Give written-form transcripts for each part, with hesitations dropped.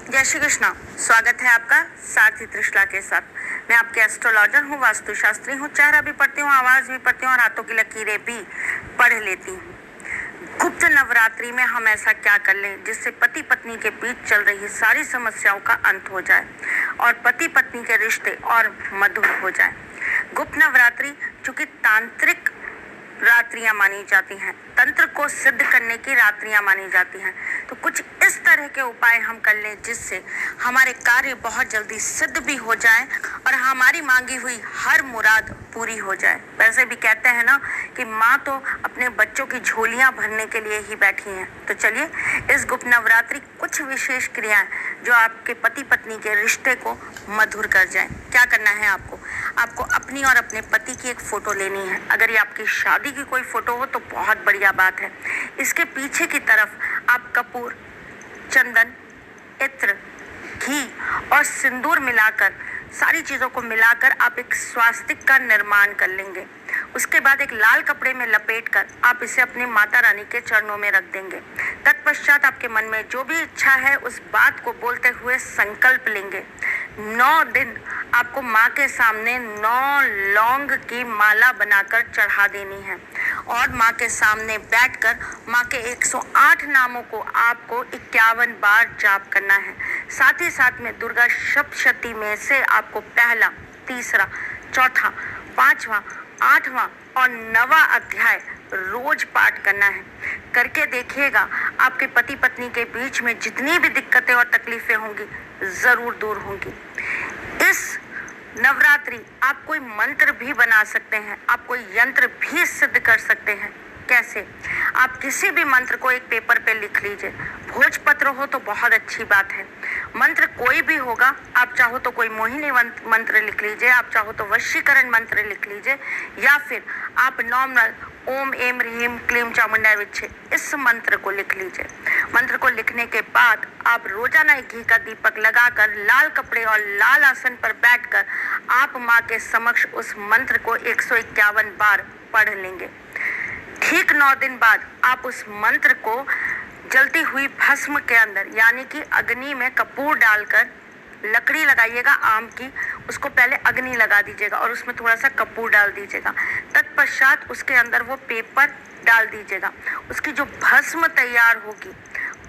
जय श्री कृष्णा। स्वागत है आपका सारथी त्रिशला के साथ। मैं आपके एस्ट्रोलॉजर हूँ, वास्तुशास्त्री हूँ, चेहरा भी पढ़ती हूँ, आवाज़ भी पढ़ती हूँ और हाथों की लकीरें भी पढ़ लेती हूँ। गुप्त नवरात्रि में हम ऐसा क्या कर लें जिससे पति पत्नी के बीच चल रही सारी समस्याओं का अंत हो जाए और पति पत्नी के रिश्ते और मधुर हो जाए। गुप्त नवरात्रि चूंकि तांत्रिक रात्रियां मानी जाती हैं, तंत्र को सिद्ध करने की रात्रियां मानी जाती हैं, तो कुछ इस तरह के उपाय हम कर लें जिससे हमारे कार्य बहुत जल्दी सिद्ध भी हो जाए और हमारी मांगी हुई हर मुराद पूरी हो जाए। वैसे भी कहते हैं ना कि माँ तो अपने बच्चों की झोलियां भरने के लिए ही बैठी हैं। तो चलिए इस गुप्त नवरात्रि कुछ विशेष क्रियाएं जो आपके पति पत्नी के रिश्ते को मधुर कर जाएं। क्या करना है आपको अपनी और अपने पति की एक फोटो लेनी है। अगर ये आपकी शादी की कोई फोटो हो तो बहुत बढ़िया बात है। इसके पीछे की तरफ आप कपूर, चंदन, इत्र, घी और सिंदूर मिलाकर, सारी चीज़ों को मिलाकर आप एक स्वास्तिक का निर्माण कर लेंगे। उसके बाद एक लाल कपड़े में लपेटकर आप इसे अपनी माता रानी के चरणों में रख देंगे। तत्पश्चात आपके मन में जो भी इच्छा है उस बात को बोलते हुए संकल्प लेंगे। 9 दिन आपको माँ के सामने 9 लौंग की माला बनाकर चढ़ा देनी है और माँ के सामने बैठकर माँ के 108 नामों को आपको 51 बार जाप करना है। साथ ही साथ में दुर्गा सप्तशती में से आपको पहला, तीसरा, चौथा, 5वां, 8वां और 9वां अध्याय रोज पाठ करना है। करके देखिएगा आपके पति पत्नी के बीच में जितनी भी दिक्कतें और तकलीफें होंगी जरूर दूर होंगी। इस नवरात्रि आप कोई मंत्र भी बना सकते हैं, आप कोई यंत्र भी सिद्ध कर सकते हैं। कैसे? आप किसी भी मंत्र को एक पेपर पे लिख लीजिए। भोजपत्र हो तो बहुत अच्छी बात है। मंत्र कोई भी होगा, आप चाहो तो कोई मोहिनी मंत्र लिख लीजिए, आप चाहो तो वशीकरण मंत्र लिख लीजिए, या फिर आप नॉर्मल ओम एम ह्रीम क्लीम चामुंडाय विच्छे इस मंत्र को लिख लीजिए। मंत्र को लिखने के बाद आप रोजाना एक घी का दीपक लगाकर लाल कपड़े और लाल आसन पर बैठकर आप माँ के समक्ष उस मंत्र को 151 बार पढ़ लेंगे। ठीक 9 दिन बाद आप उस मंत्र को जलती हुई भस्म के अंदर, यानी कि अग्नि में कपूर डालकर, लकड़ी लगाइएगा आम की, उसको पहले अग्नि लगा दीजिएगा और उसमें थोड़ा सा कपूर डाल दीजिएगा। तत्पश्चात उसके अंदर वो पेपर डाल दीजिएगा। उसकी जो भस्म तैयार होगी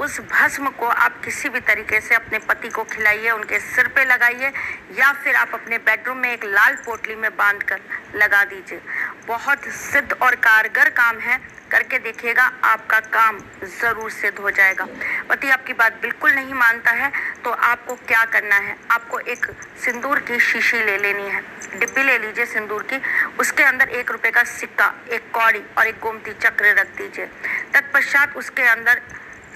उस भस्म को आप किसी भी तरीके से अपने पति को खिलाइए, उनके सिर पे लगाइए, या फिर आप अपने बेडरूम में एक लाल पोटली में बांधकर लगा दीजिए। बहुत सिद्ध और कारगर काम है, करके देखिएगा आपका काम जरूर सिद्ध हो जाएगा। पति आपकी बात बिल्कुल नहीं मानता है तो आपको क्या करना है, आपको एक सिंदूर की शीशी ले लेनी है, डिब्बी ले लीजिए सिंदूर की, उसके अंदर 1 रुपए का सिक्का, एक कौड़ी और एक गोमती चक्र रख दीजिए। तत्पश्चात उसके अंदर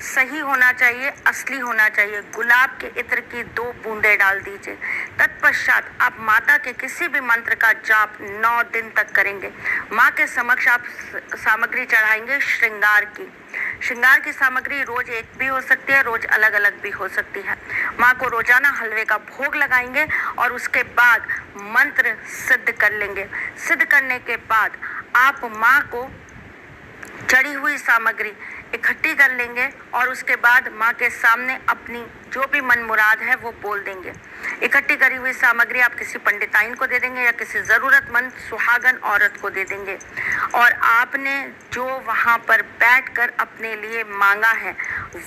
सही होना चाहिए, असली होना चाहिए, गुलाब के इत्र की 2 बूंदें डाल दीजिए। तत्पश्चात आप माता के किसी भी मंत्र का जाप 9 दिन तक करेंगे। माँ के समक्ष आप सामग्री चढ़ाएंगे श्रृंगार की। श्रृंगार की सामग्री रोज एक भी हो सकती है, रोज अलग अलग भी हो सकती है। माँ को रोजाना हलवे का भोग लगाएंगे और उसके बाद मंत्र सिद्ध कर लेंगे। सिद्ध करने के बाद आप माँ को चढ़ी हुई सामग्री इकट्ठी कर लेंगे और उसके बाद माँ के सामने अपनी जो भी मन मुराद है वो बोल देंगे। इकट्ठी करी हुई सामग्री आप किसी पंडिताइन को दे देंगे या किसी ज़रूरतमंद सुहागन औरत को दे देंगे और आपने जो वहाँ पर बैठकर अपने लिए मांगा है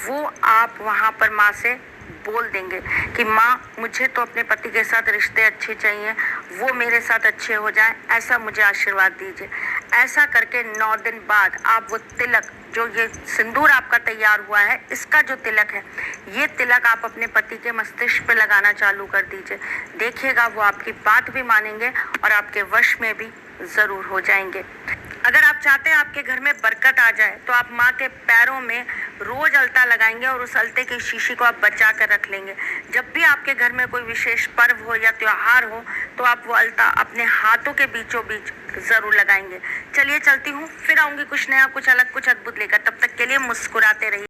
वो आप वहाँ पर माँ से बोल देंगे कि माँ मुझे तो अपने पति के साथ रिश्ते अच्छे चाहिए, वो मेरे साथ अच्छे हो जाएं, ऐसा मुझे आशीर्वाद दीजिए। ऐसा करके 9 दिन बाद आप वो तिलक, जो ये सिंदूर आपका तैयार हुआ है, इसका जो तिलक है, ये तिलक आप अपने पति के मस्तिष्क पे लगाना चालू कर दीजिए। देखिएगा वो आपकी बात भी मानेंगे और आपके वश में भी ज़रूर हो जाएंगे। अगर आप चाहते हैं आपके घर में बरकत आ जाए तो आप माँ के पैरों में रोज अलता लगाएंगे और उस अलते की शीशी को आप बचा कर रख लेंगे। जब भी आपके घर में कोई विशेष पर्व हो या त्योहार हो तो आप वो अलता अपने हाथों के बीचों बीच जरूर लगाएंगे। चलिए चलती हूँ, फिर आऊँगी कुछ नया, कुछ अलग, कुछ अद्भुत लेकर। तब तक के लिए मुस्कुराते रहिए।